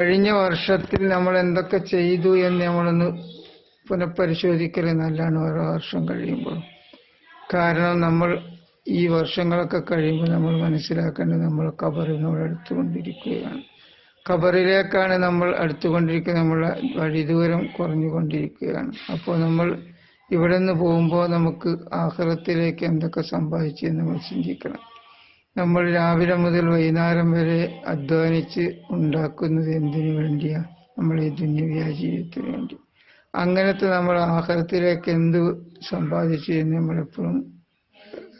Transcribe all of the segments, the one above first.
കഴിഞ്ഞ വർഷത്തിൽ നമ്മൾ എന്തൊക്കെ ചെയ്തു എന്ന് നമ്മളൊന്ന് പുനഃപരിശോധിക്കൽ നല്ലതാണ് ഓരോ വർഷം കഴിയുമ്പോൾ. കാരണം നമ്മൾ ഈ വർഷങ്ങളൊക്കെ കഴിയുമ്പോൾ നമ്മൾ മനസ്സിലാക്കേണ്ടത് നമ്മൾ ഖബറിനോട് അടുത്തുകൊണ്ടിരിക്കുകയാണ്. ഖബറിലേക്കാണ് നമ്മൾ അടുത്തുകൊണ്ടിരിക്കുന്നത്. നമ്മളെ വഴിദൂരം കുറഞ്ഞുകൊണ്ടിരിക്കുകയാണ്. അപ്പോൾ നമ്മൾ ഇവിടെ നിന്ന് പോകുമ്പോൾ നമുക്ക് ആഖിറത്തിലേക്ക് എന്തൊക്കെ സംഭവിച്ചു എന്ന് നമ്മൾ ചിന്തിക്കണം. നമ്മൾ രാവിലെ മുതൽ വൈകുന്നേരം വരെ അധ്വാനിച്ച് ഉണ്ടാക്കുന്നത് എന്തിനു വേണ്ടിയാ? നമ്മൾ ഈ ദുന്യവ്യാ ജീവിതത്തിന് വേണ്ടി. അങ്ങനത്തെ നമ്മൾ ആഖിറത്തിലേക്ക് എന്ത് സമ്പാദിച്ചു എന്ന് നമ്മളെപ്പോഴും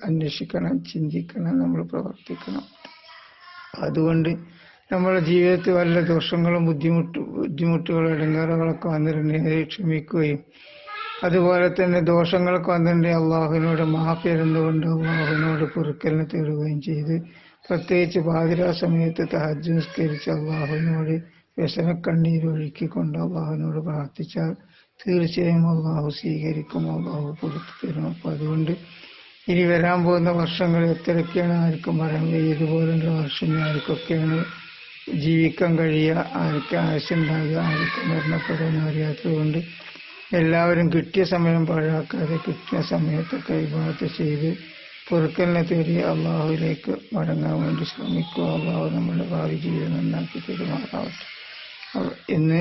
അന്വേഷിക്കണം, ചിന്തിക്കണം, നമ്മൾ പ്രവർത്തിക്കണം. അതുകൊണ്ട് നമ്മുടെ ജീവിതത്തിൽ വല്ല ദോഷങ്ങളും ബുദ്ധിമുട്ടുകളും ഇടങ്ങേറുകളൊക്കെ വന്നിട്ടുണ്ടെങ്കിൽ ക്ഷമിക്കുകയും, അതുപോലെ തന്നെ ദോഷങ്ങളൊക്കെ വന്നിട്ടുണ്ടെങ്കിൽ അള്ളാഹുവിനോട് മാഫി തരുന്നതുകൊണ്ട് അള്ളാഹുവിനോട് പൊറുക്കലിനെ തേടുകയും ചെയ്ത്, പ്രത്യേകിച്ച് പാതിരാ സമയത്ത് തഹജ്ജുദ് നിസ്കരിച്ച് അള്ളാഹുവിനോട് വ്യസനക്കണ്ണീരൊഴുക്കിക്കൊണ്ട് അള്ളാഹുവിനോട് പ്രാർത്ഥിച്ചാൽ തീർച്ചയായും അള്ളാഹു സ്വീകരിക്കും, അള്ളാഹു കൊടുത്തു തരും. അപ്പോൾ അതുകൊണ്ട് ഇനി വരാൻ പോകുന്ന വർഷങ്ങൾ എത്രയൊക്കെയാണ് ആർക്കും പറയാൻ കഴിയും. ഇതുപോലുള്ള വർഷം ആർക്കൊക്കെയാണ് ജീവിക്കാൻ കഴിയുക, ആർക്ക് ആയുസ്സുണ്ടാകുക, ആർക്ക് മരണപ്പെടാൻ അറിയാത്തത് കൊണ്ട് എല്ലാവരും കിട്ടിയ സമയം പാഴാക്കാതെ കിട്ടിയ സമയത്തൊക്കെ ഇബാദത്ത് ചെയ്ത് പൊറുക്കലിനെ തേടി അള്ളാഹുവിലേക്ക് മടങ്ങാൻ വേണ്ടി ശ്രമിക്കുക. അള്ളാഹു നമ്മുടെ ഭാവി ജീവിതം നന്നാക്കി പെരുമാറാവട്ടെ എന്ന്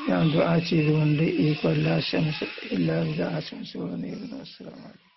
ഞാൻ ദുആ ചെയ്തുകൊണ്ട് ഈ കൊല്ലാശംസ എല്ലാവിധ ആശംസകളും നേരുന്നു. അസ്സലാമു അലൈക്കും.